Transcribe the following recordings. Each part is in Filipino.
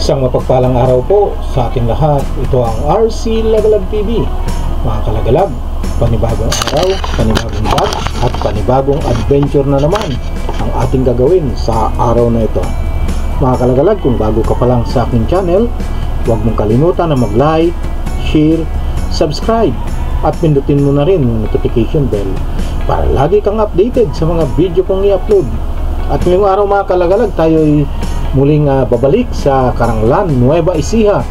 Isang mapagpalang araw po sa ating lahat. Ito ang RC Lagalag TV. Mga kalagalag, panibagong araw, panibagong vlog at panibagong adventure na naman ang ating gagawin sa araw na ito. Mga kalagalag, kung bago ka pa lang sa aking channel, huwag mong kalimutan na mag-like, share, subscribe at pindutin mo na rin yung notification bell para lagi kang updated sa mga video kong i-upload. At ngayong araw mga kalagalag, tayo ay muling babalik sa Caranglan, Nueva Ecija.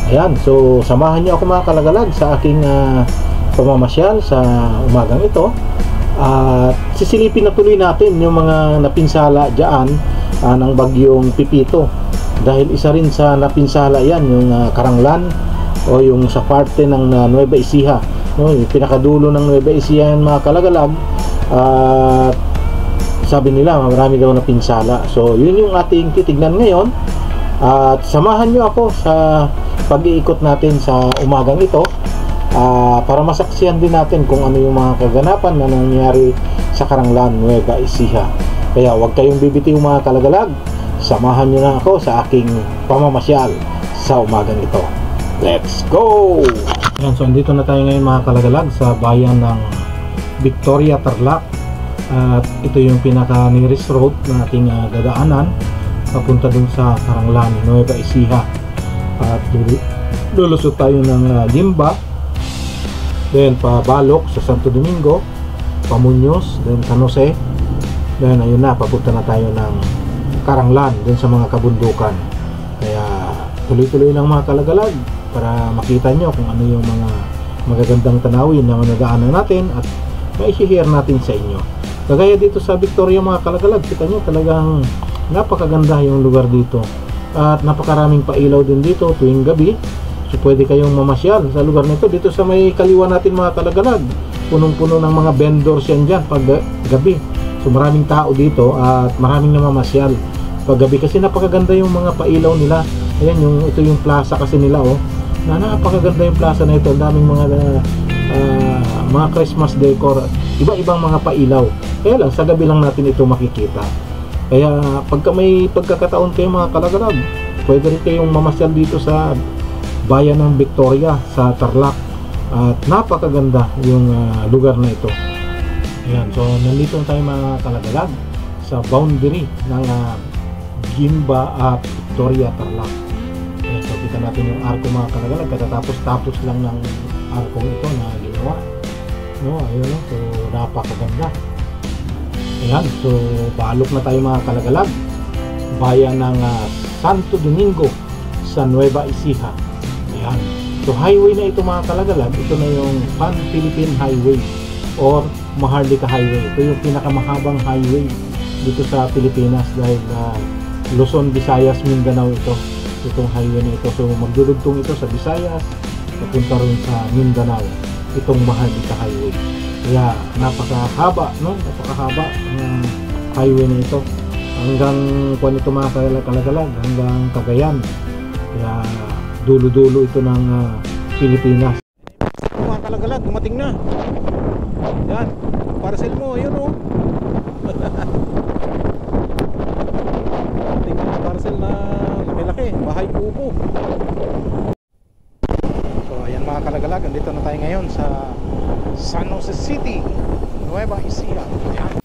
Ayan, so samahan niyo ako mga kalagalag sa aking pamamasyal sa umagang ito. At sisilipin na tuloy natin yung mga napinsala dyan ng bagyong Pipito. Dahil isa rin sa napinsala yan, yung Caranglan o yung sa parte ng Nueva Ecija, no? Yung pinakadulo ng Nueva Ecija yan mga kalagalag. At sabi nila marami daw na pinsala. So yun yung ating titignan ngayon. At samahan nyo ako sa pag-iikot natin sa umagang ito para masaksihan din natin kung ano yung mga kaganapan na nangyari sa Caranglan, Nueva Ecija. Kaya huwag kayong bibitiw mga kalagalag. Samahan nyo na ako sa aking pamamasyal sa umagang ito. Let's go! Ayan, so andito na tayo ngayon mga kalagalag sa bayan ng Victoria, Tarlac. At ito yung pinaka nearest road na ating dadaanan papunta dun sa Caranglan, Nueva Ecija. At lulusot tayo ng Limba, then pabalok sa Santo Domingo, Pamuños, then San Jose, then ayun na, papunta na tayo ng Caranglan dun sa mga kabundukan. Kaya tuloy-tuloy lang mga kalagalag para makita nyo kung ano yung mga magagandang tanawin na nadaanan natin at mai-share natin sa inyo. Kagaya dito sa Victoria mga kalagalag, kita nyo talagang napakaganda yung lugar dito at napakaraming pailaw din dito tuwing gabi. So pwede kayong mamasyal sa lugar nito. Dito sa may kaliwa natin mga kalagalag, punong-puno ng mga vendors yan dyan pag gabi. So maraming tao dito at maraming namamasyal pag gabi kasi napakaganda yung mga pailaw nila. Ayan, ito yung plaza kasi nila, oh, na napakaganda yung plaza na ito. Ang daming mga Christmas decor, iba-ibang mga pailaw. Kaya lang sa gabi lang natin ito makikita. Kaya pagka may pagkakataon kayo mga kalagalag, pwede rin kayong mamasyal dito sa bayan ng Victoria sa Tarlac. At napakaganda yung lugar na ito. Ayan, so nandito tayo mga kalagalag sa boundary ng Gimba at Victoria, Tarlac. Ayan, so kita natin yung arko mga kalagalag. Katatapos lang ng arkong ito na ginawa. No, ayun, so napakaganda. Ayan, so balok na tayo mga kalagalag, bayan ng Santo Domingo sa Nueva Ecija. Ayan, so highway na ito mga kalagalag. Ito na yung Pan-Philippine Highway or Maharlika Highway. Ito yung pinakamahabang highway dito sa Pilipinas dahil Luzon, Visayas, Mindanao itong highway na ito. So magdudugtong ito sa Visayas papunta rin sa Mindanao, itong Maharlika Highway. Kaya napakahaba, no? Napakahaba ng highway na ito. Hanggang kung ito mga kalagalag, hanggang Cagayan. Kaya dulo-dulo ito ng Pilipinas. Mga kalagalag, dumating na. Yan, parcel mo, yun oh. Dumating na parcel na laki-laki, bahay kubo. So ayan mga kalagalag, andito na tayo ngayon sa San Jose City, Nueva Ecija. Ayan.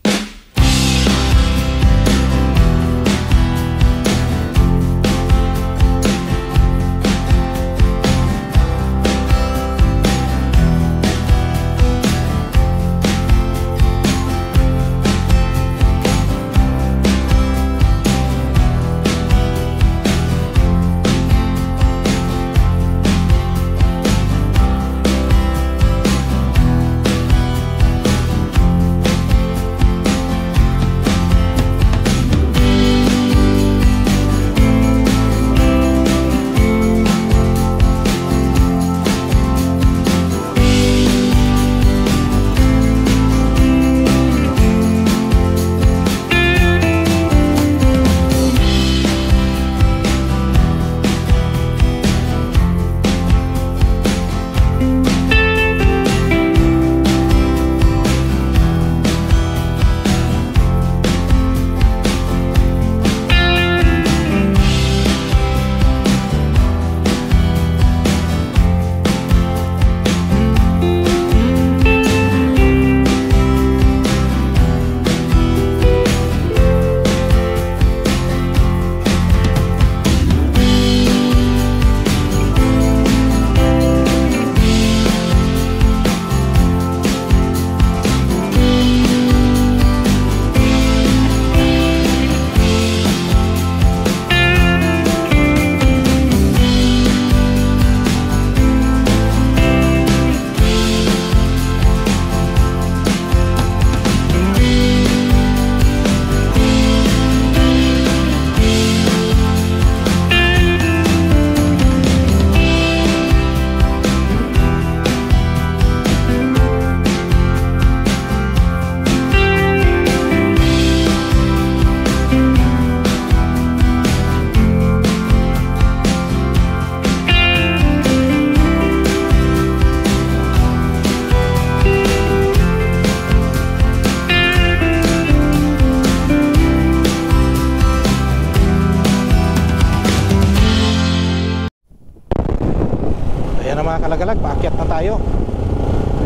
mga kalagalag, paakyat na tayo.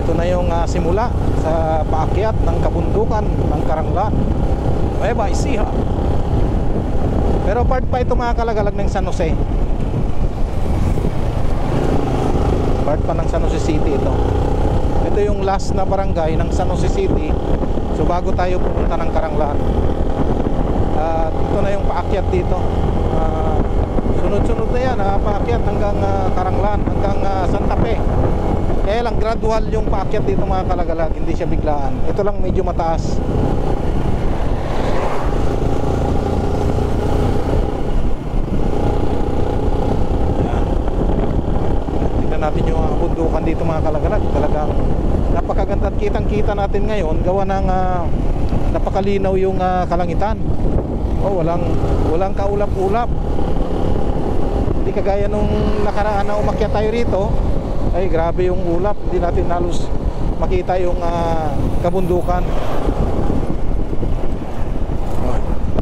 Ito na yung simula sa paakyat ng kabundukan ng Karanglan, Nueva Ecija. Pero part pa ito mga kalagalag ng San Jose. Part pa ng San Jose City ito. Ito yung last na barangay ng San Jose City. So bago tayo pumunta ng Karanglan, ito na yung paakyat dito. Sunod-sunod na yan, paakyat hanggang Karanglan, hanggang Santa Fe. Kaya lang gradual yung paakyat dito mga kalagalag, hindi siya biglaan. Ito lang medyo mataas. Yan. Tingnan natin yung bundukan dito mga kalagalag. Talagang napakaganda at kitang-kita natin ngayon, gawa ng napakalinaw yung kalangitan. Walang kaulap-ulap. Hindi kagaya nung nakaraan na umakyat tayo rito, ay grabe yung ulap, hindi natin halos makita yung kabundukan.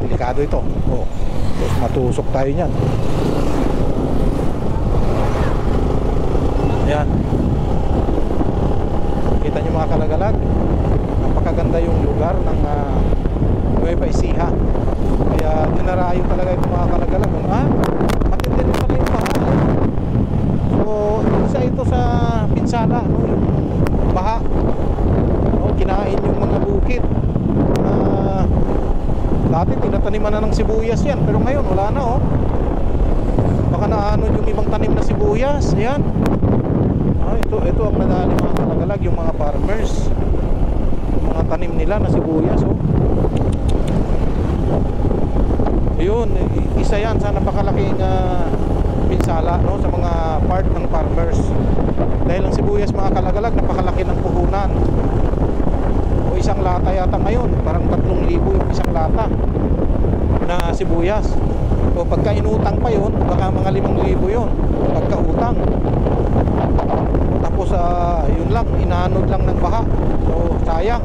Delikado ito. Tapos matusok tayo niyan. Ayan, kita nyo mga kalagalag, napakaganda yung lugar ng Nueva Ecija. Kaya dinarayo talaga ito mga kalagalag. Matindi rin pala yung baha. So isa ito sa pinsala, no? Yung baha, no? Kinain yung mga bukid. Dati tinataniman na ng sibuyas yan, pero ngayon wala na. Baka naanod yung ibang tanim na sibuyas. Ayan. Ito ang nadali mga kalagalag, yung mga farmers, yung mga tanim nila na sibuyas. Yun, isa yan sa napakalaking pinsala, no, sa mga part ng farmers. Dahil ang sibuyas mga kalagalag, napakalaki ng puhunan. O isang lata yata ngayon, parang 3,000 yung isang lata na sibuyas. O pagka inutang pa yun, baka mga 5,000 yun pagka utang. Tapos yun lang, inaanod lang ng baha. So sayang.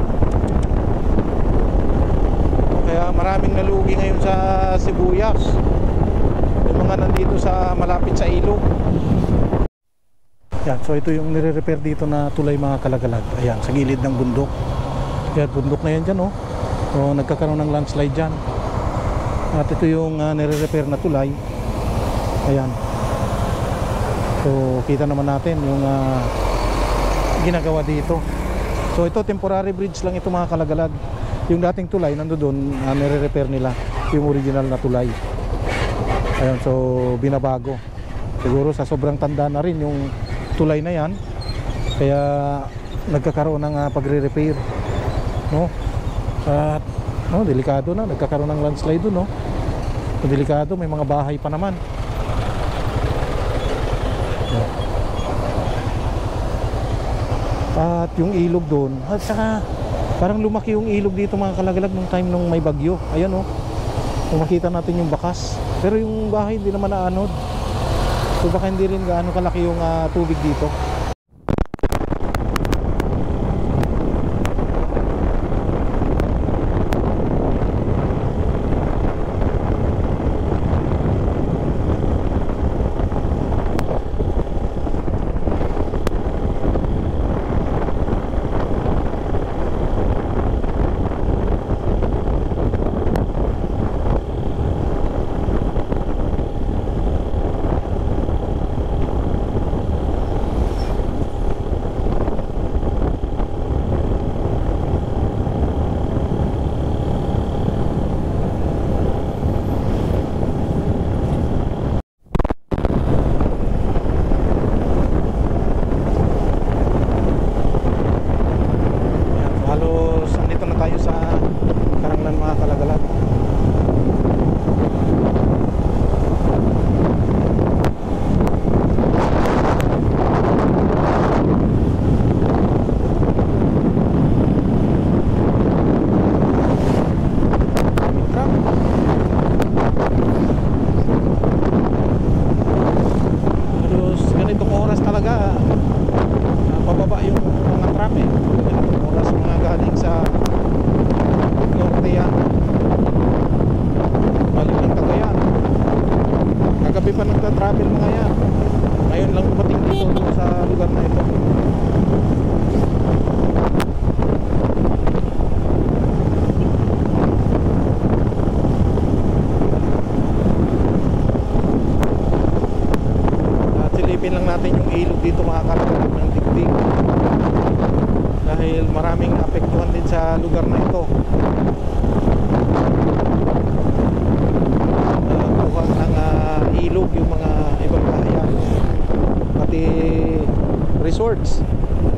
Kaya maraming nalugi ngayon sa sibuyas, yung mga nandito sa malapit sa ilog. Yan, so ito yung nire-repair dito na tulay mga kalagalag. Ayan, sa gilid ng bundok. Kaya bundok na yan dyan, so nagkakaroon ng landslide dyan. At ito yung nire-repair na tulay. Ayan. So kita naman natin yung ginagawa dito. So ito temporary bridge lang ito mga kalagalag. Yung dating tulay nandoon, nire-repair nila yung original na tulay. Ayun, so binabago. Siguro sa sobrang tanda na rin yung tulay na yan, kaya nagkakaroon ng pagre-repair, no? At delikado na, nagkakaroon ng landslide doon, no? So, delikado, may mga bahay pa naman. At yung ilog doon, at saka parang lumaki yung ilog dito mga kalagalag nung time nung may bagyo. Ayan, kung makita natin yung bakas. Pero yung bahay hindi naman naanod. So baka hindi rin gaano kalaki yung tubig dito. Ngayon lang dumating dito sa lugar na ito. At silipin lang natin yung ilog dito, mga kalagalag ng Digdig, dahil maraming naapektuhan din sa lugar na ito. Buwan ng ilog yung mga ibang bahayan, pati resorts.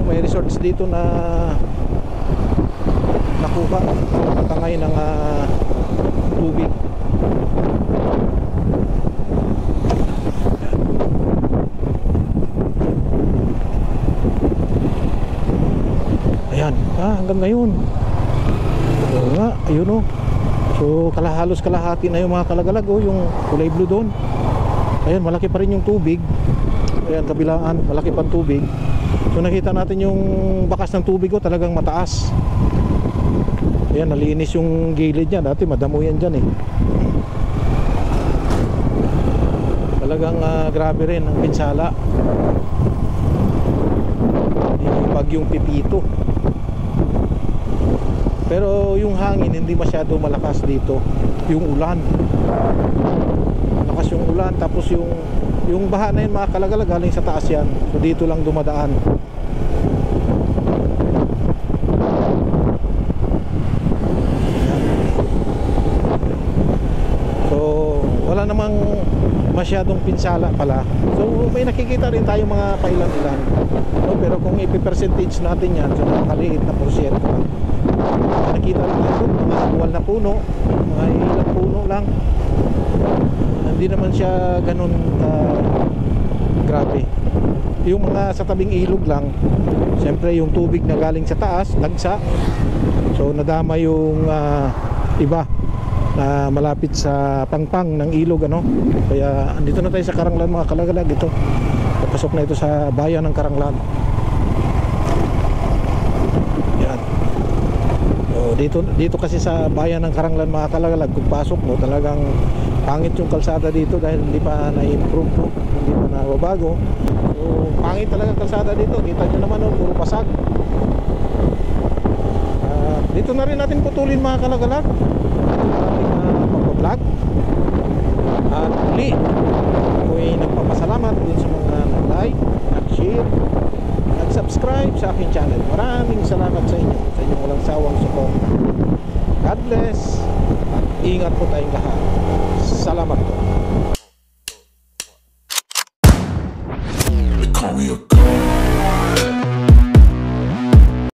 May resorts dito na nakuha patangay ng tubig. Ayan, hanggang ngayon. Oo nga, ayun o. So halos kalahati na yung mga kalagalag, oh, yung kulay blue doon. Ayan, malaki pa rin yung tubig. Ayan, kabilaan, malaki pa tubig. So nakita natin yung bakas ng tubig, oh, talagang mataas. Ayan, nalinis yung gilid niya. Dati madamo yan dyan eh. Talagang grabe rin ang pinsala. Yung bagyong Pipito. Pero yung hangin hindi masyado malakas dito. Yung ulan, malakas yung ulan. Tapos yung baha na yun, mga kalagalag, galing sa taas yan. So dito lang dumadaan. So wala namang masyadong pinsala pala. So may nakikita rin tayo mga pailan-ilan, no? Pero kung ipi-percentage natin yan, so nakakaliit na porsyento lang. Nakita rin natin mga buwal na puno, mga ilang puno lang. Hindi naman siya ganun grabe. Yung mga sa tabing ilog lang, siyempre yung tubig na galing sa taas, lagsa. So nadama yung iba na malapit sa pangpang ng ilog, ano. Kaya andito na tayo sa Karanglan, mga kalagalag. Ito, papasok na ito sa bayan ng Karanglan. Yan. So dito kasi sa bayan ng Karanglan, mga kalagalag, kung pasok mo, talagang pangit yung kalsada dito dahil hindi pa na-improve, no? Hindi pa nababago. So pangit talaga kalsada dito. Kita nyo naman, no? Puro pasag. Dito na rin natin putulin, mga kalagalag, pag-vlog. At muli, ako'y nagpapasalamat dun sa mga nag-like, nag-share, nag-subscribe sa aking channel. Maraming salamat sa inyo, sa inyong walang sawang support. God bless, at ingat po tayong lahat. Salamat po.